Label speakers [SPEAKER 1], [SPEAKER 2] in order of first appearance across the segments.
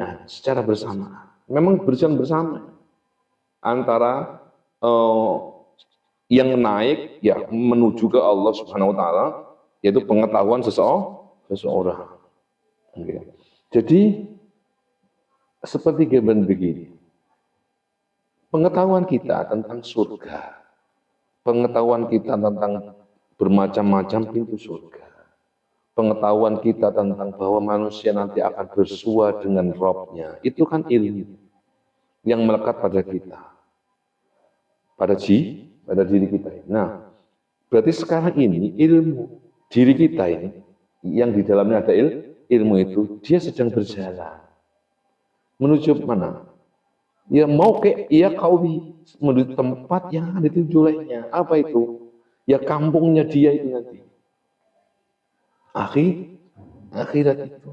[SPEAKER 1] jami'an, secara bersamaan. Memang berjalan bersama antara yang naik ya menuju ke Allah Subhanahu wa taala, yaitu pengetahuan seseorang. Jadi seperti gambaran begini. Pengetahuan kita tentang surga, pengetahuan kita tentang bermacam-macam pintu surga, pengetahuan kita tentang bahwa manusia nanti akan bersua dengan Rabb-nya, itu kan ilmu yang melekat pada kita, pada diri kita. Nah, berarti sekarang ini ilmu diri kita ini, yang di dalamnya ada ilmu itu, dia sedang berjalan menuju mana? Ya mau ke ya kaumi, menuju tempat yang dituju olehnya. Apa itu? Ya kampungnya dia itu nanti. Akhirat itu.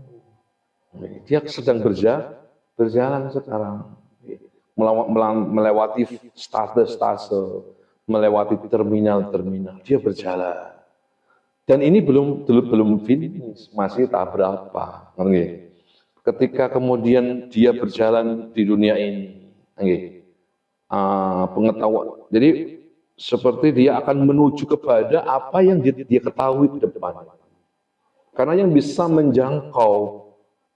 [SPEAKER 1] Dia sedang berjalan sekarang. Melewati stase-stase, melewati terminal-terminal. Dia berjalan. Dan ini belum finish, masih tahap berapa. Ketika kemudian dia berjalan di dunia ini, pengetahuan. Jadi seperti dia akan menuju kepada apa yang dia ketahui ke depan. Karena yang bisa menjangkau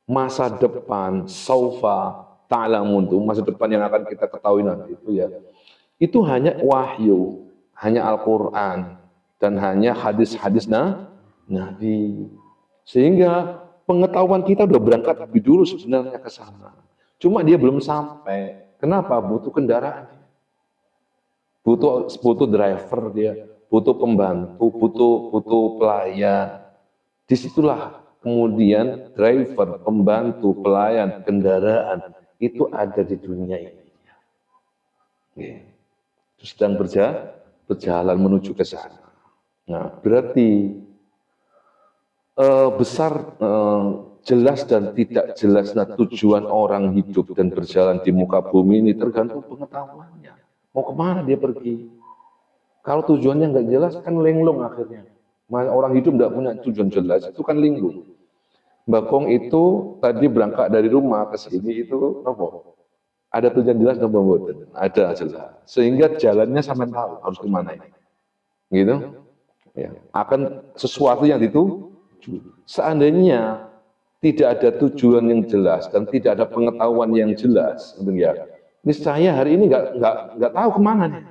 [SPEAKER 1] masa depan, saufa ta'lamun, masa depan yang akan kita ketahui nanti itu ya, itu hanya wahyu, hanya Al-Quran, dan hanya hadis-hadis Nabi. Sehingga pengetahuan kita udah berangkat lebih dulu sebenarnya ke sana. Cuma dia belum sampai. Kenapa? Butuh kendaraan. Butuh driver dia, butuh pembantu, butuh pelayan. Disitulah kemudian driver, pembantu, pelayan, kendaraan itu ada di dunia ini. Itu sedang berjalan menuju ke sana. Nah, berarti jelas dan tidak jelasnya tujuan orang hidup dan berjalan di muka bumi ini tergantung pengetahuannya. Mau kemana dia pergi? Kalau tujuannya nggak jelas kan linglung akhirnya. Orang hidup nggak punya tujuan jelas, itu kan linglung. Mbak Kong itu tadi berangkat dari rumah ke sini itu apa? Ada tujuan jelas nggak Mbak? Ada jelas. Sehingga jalannya sampai tahu harus kemana ini. Gitu? Ya. Akan sesuatu yang dituju. Seandainya tidak ada tujuan yang jelas dan tidak ada pengetahuan yang jelas, ya, niscaya hari ini nggak tahu kemana nih.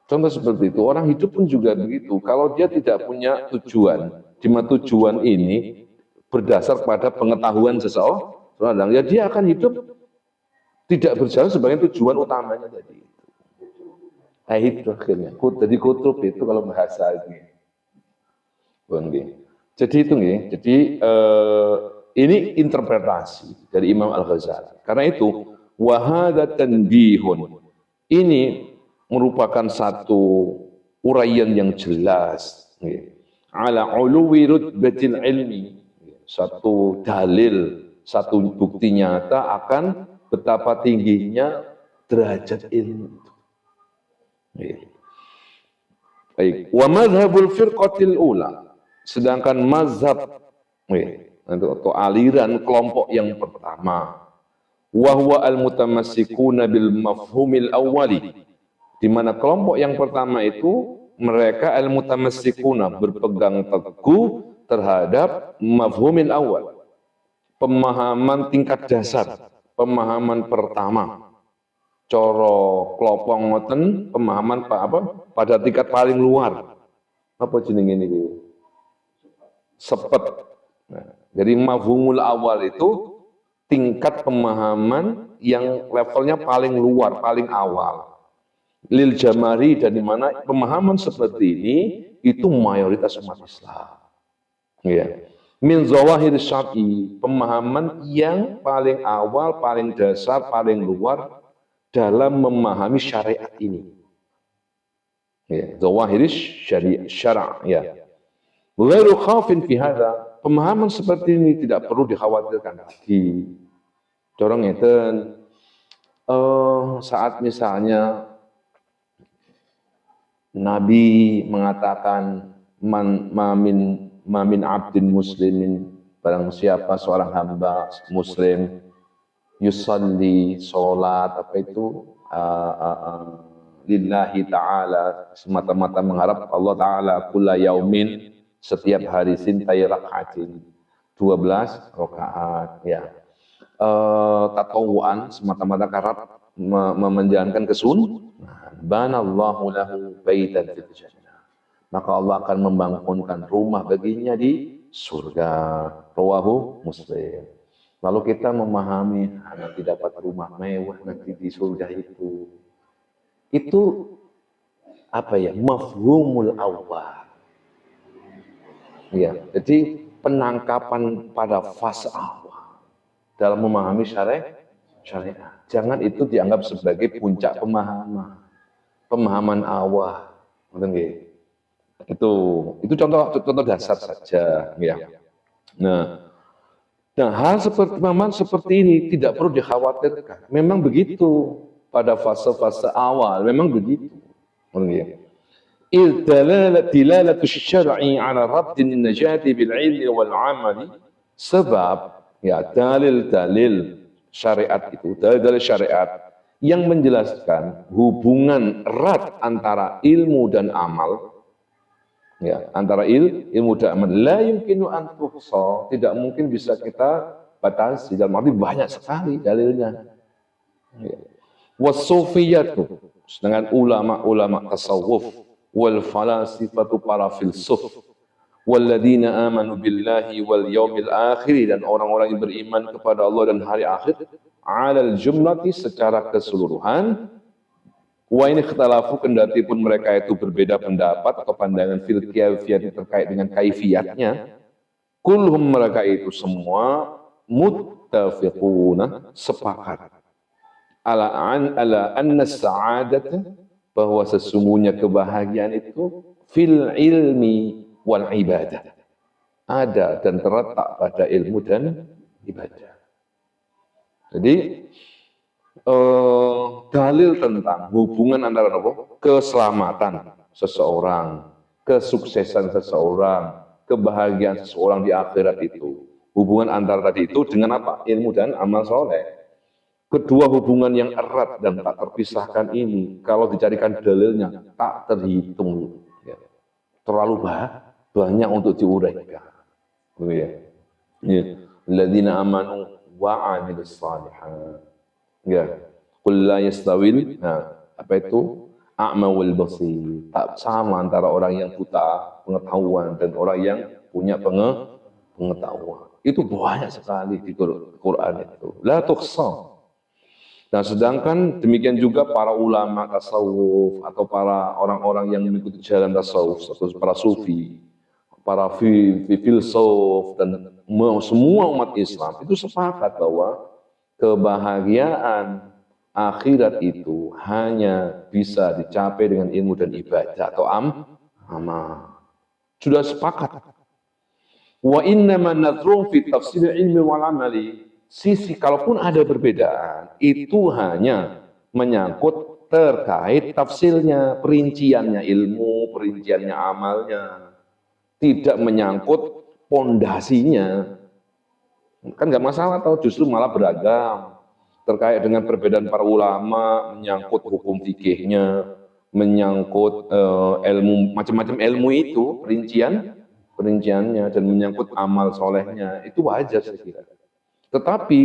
[SPEAKER 1] Contoh seperti itu, orang hidup pun juga begitu. Kalau dia tidak punya tujuan, di mana tujuan ini berdasar pada pengetahuan seseorang, ya dia akan hidup tidak berjalan sebagai tujuan utamanya tadi. Itu akhirnya, jadi kutub itu kalau bahasa ini. Jadi itu nih, ini interpretasi dari Imam Al-Ghazali. Karena itu wahada tanbihun, ini merupakan satu uraian yang jelas ala uluwi rutbatil ilmi, satu dalil, satu bukti nyata akan betapa tingginya derajat ilmu. Baik, wa madhabul firqatil ula, sedangkan mazhab atau aliran kelompok yang pertama, wahwa al-mutamassikuna bil mafhumil awwali, di mana kelompok yang pertama itu mereka al-mutamassikuna berpegang teguh terhadap mafhumil awal, pemahaman tingkat dasar, pemahaman pertama. Coro klopong ngoten pemahaman pada tingkat paling luar. Apa jenenge ini? Sepet. Nah, jadi mafhumul awal itu tingkat pemahaman yang levelnya paling luar, paling awal. Lil jamari, dan di mana pemahaman seperti ini itu mayoritas umat Islam. Ya. Min zawahir syar'i, pemahaman yang paling awal, paling dasar, paling luar dalam memahami syariat ini. Ya, zawahir syara', ya. Ghairu khafin fi hadza, pemahaman seperti ini tidak perlu dikhawatirkan lagi. Dorong ngeten, saat misalnya Nabi mengatakan mamin abdin muslimin Barang siapa seorang hamba muslim yusalli, sholat, apa itu, lillahi ta'ala, semata-mata mengharap Allah ta'ala, kulla yaumin, setiap hari sintai rakaatin, 12 rakaat, ya. Tatawuan, semata-mata karab menjalankan banallahu lahu baitan fil jannah. Maka Allah akan membangunkan rumah baginya di surga. Rawahu Muslim. Lalu kita memahami nanti dapat rumah mewah nanti di surga itu. Itu apa ya? Mafhumul awal. Ya, jadi penangkapan pada fase awal dalam memahami syariat. Jangan itu dianggap sebagai puncak pemahaman awal. Itu contoh dasar saja, ya. Nah, hal seperti ini tidak perlu dikhawatirkan. Memang begitu pada fase-fase awal, memang begitu. Dilalatu syar'i ala raddin najati bil ilmi wal amali, sebab ya dalil-dalil syariat itu, dalil syariat yang menjelaskan hubungan erat antara ilmu dan amal. Ya, antara ilmu dan amal la yumkinu an tuhsa, tidak mungkin bisa kita batasi, dalam arti banyak sekali dalilnya. Ya. Wasufiyatu, dengan ulama tasawuf, wal falasifatu, para filsuf, walladzina amanu billahi wal yaumil akhir, dan orang-orang yang beriman kepada Allah dan hari akhir, alal jumlati, secara keseluruhan. Wa ini ikhtalafu, kendati pun mereka itu berbeda pendapat atau pandangan fil kaifiyat, terkait dengan kaifiatnya. Kulhum, mereka itu semua muttafiquna, sepakat ala anna sa'adata, bahwa sesungguhnya kebahagiaan itu fil ilmi wal ibadah, ada dan terletak pada ilmu dan ibadah. Jadi dalil tentang hubungan antara keselamatan seseorang, kesuksesan seseorang, kebahagiaan seseorang di akhirat itu, hubungan antara tadi itu dengan apa? Ilmu dan amal soleh. Kedua hubungan yang erat dan tak terpisahkan ini, kalau dicarikan dalilnya tak terhitung, ya. Terlalu banyak untuk diuraikan. Alladzina amanu wa 'amilus shalihat. Ya, qul la yastawil, apa itu? A'ma wal basir. Tak sama antara orang yang buta pengetahuan dan orang yang punya pengetahuan. Itu banyak sekali di Quran itu. La tuhsa. Nah, sedangkan demikian juga para ulama tasawuf atau para orang-orang yang mengikuti jalan tasawuf atau para sufi, para filsuf dan semua umat Islam itu sepakat bahwa kebahagiaan akhirat itu hanya bisa dicapai dengan ilmu dan ibadah atau amal. Sudah sepakat. Wa innama nadhrum fi tafsir ilmi wal amali. Sisi kalaupun ada perbedaan, itu hanya menyangkut terkait tafsirnya, perinciannya ilmu, perinciannya amalnya. Tidak menyangkut pondasinya. Kan nggak masalah, atau justru malah beragam terkait dengan perbedaan para ulama, menyangkut hukum fikihnya, menyangkut ilmu, macam-macam ilmu itu perinciannya, dan menyangkut amal solehnya, itu wajar saya kira. Tetapi